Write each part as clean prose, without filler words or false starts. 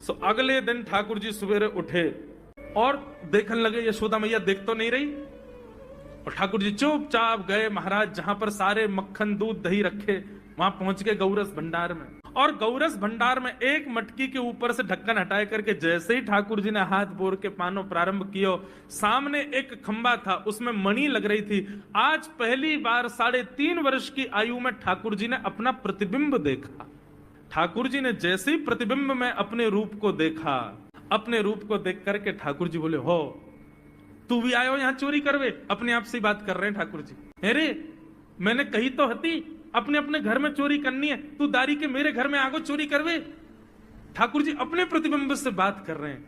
सो अगले दिन ठाकुर जी सवेरे उठे और देखने लगे यशोदा मैया देख तो नहीं रही, और ठाकुर जी चुपचाप गए महाराज जहां पर सारे मक्खन दूध दही रखे, वहां पहुंच गए गौरस भंडार में। और गौरस भंडार में एक मटकी के ऊपर से ढक्कन हटाए करके जैसे ही ठाकुर जी ने हाथ बोर के पानो प्रारंभ किया, सामने एक खंबा था, उसमें मणि लग रही थी। आज पहली बार 3.5 वर्ष की आयु में ठाकुर जी ने अपना प्रतिबिंब देखा। ठाकुर जी ने जैसे ही प्रतिबिंब में अपने रूप को देखा, अपने रूप को देख करके ठाकुर जी बोले, हो तू भी आयो यहां चोरी करवे? अपने आप से बात कर रहे हैं ठाकुर जी। अरे मैंने कही तो हती अपने अपने घर में चोरी करनी है, तू दारी के मेरे घर में आगो चोरी करवे? ठाकुर जी अपने प्रतिबिंब से बात कर रहे हैं।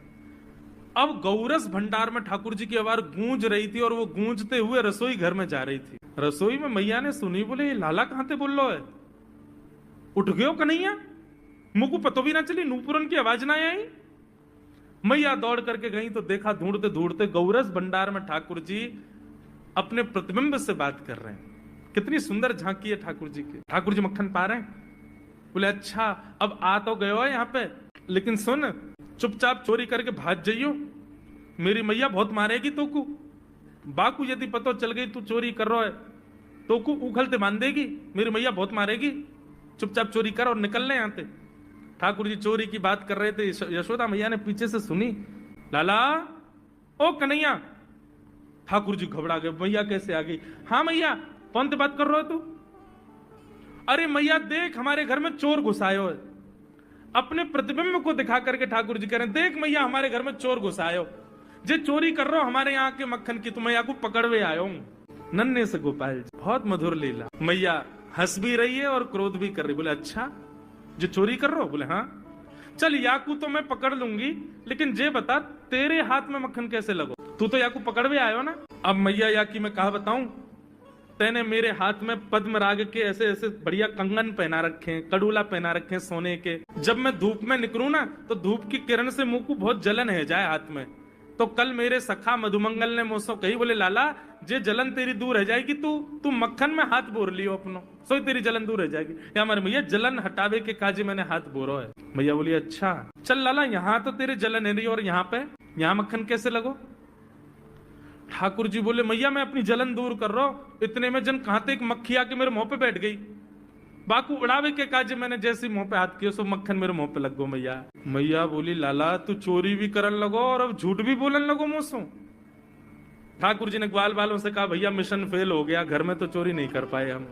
अब गौरस भंडार में ठाकुर जी की आवाज गूंज रही थी और वो गूंजते हुए रसोई घर में जा रही थी। रसोई में मैया ने सुनी, बोले लाला कहां थे बोल लो है, उठ गयो कन्हैया? मुंह को पतो भी ना चली, नूपुरन की आवाज ना आई। मैया दौड़ करके गई तो देखा ढूंढते ढूंढते गौरस भंडार में ठाकुर जी अपने प्रतिबिंब से बात कर रहे हैं। कितनी सुंदर झांकी है ठाकुर जी की। ठाकुर जी मक्खन पा रहे हैं। बोले अच्छा अब आ तो गयो है यहाँ पे, लेकिन सुन चुपचाप चोरी करके भाग जाइयो, मेरी मैया बहुत मारेगी तो को। बाकू यदि पतो चल गई तू चोरी कर रहा है तो को उखलते बांध देगी, मेरी मैया बहुत मारेगी, चुपचाप चोरी कर और निकलने आते। ठाकुर जी चोरी की बात कर रहे थे, यशोदा मैया ने पीछे से सुनी, लाला ओ कन्हैया। ठाकुर जी घबरा गए, मैया कैसे आ गई? हाँ मैया, कौन से बात कर रहे हो तू? अरे मैया देख हमारे घर में चोर घुसायो है। अपने प्रतिबिंब को दिखा करके ठाकुर जी कह रहे हैं, देख मैया हमारे घर में चोर घुसायो, जे चोरी कर रहा हो हमारे यहाँ के मक्खन की, तो मैया को पकड़वे आयो हूं। नन्हे से गोपाल जी, बहुत मधुर लीला। मैया हंस भी रही है और क्रोध भी कर रही। बोले अच्छा जो चोरी कर रहे हो? बोले हाँ। चल याकू तो मैं पकड़ लूंगी, लेकिन जे बता तेरे हाथ में मक्खन कैसे लगो? तू तो याकू पकड़वे आयो ना। अब मैया याकी मैं कहा बताऊं, तेने मेरे हाथ में पद्मराग के ऐसे ऐसे बढ़िया कंगन पहना रखे हैं, कड़ूला पहना रखे हैं सोने के। जब मैं धूप में निकलूं ना तो धूप की किरण से मुंह को बहुत जलन है जाए हाथ में। तो कल मेरे सखा मधुमंगल ने मुझसे कही, बोले लाला जे जलन तेरी दूर रह जाएगी, तू मक्खन में हाथ बोर लियो अपनो, सो तेरी जलन दूर रह जाएगी। या हमारे मैया जलन हटावे के काजे मैंने हाथ बोरो है। मैया बोली अच्छा चल लाला, यहाँ तो तेरे जलन है रही और यहाँ मक्खन कैसे लगो? ठाकुर जी बोले मैया मैं अपनी जलन दूर कर रहा हूं। इतने में जन कहां एक मक्खी आके मेरे मुंह पे बैठ गई। बाकू उड़ावे के काजे मैंने जैसे मुंह पे हाथ किया, सो मक्खन मेरे मुंह पे लग गो। मैया बोली लाला तू चोरी भी करन लगो और अब झूठ भी बोलन लगो मुझसे। ठाकुर जी ने ग्वाल बालों से कहा भैया मिशन फेल हो गया, घर में तो चोरी नहीं कर पाए हम।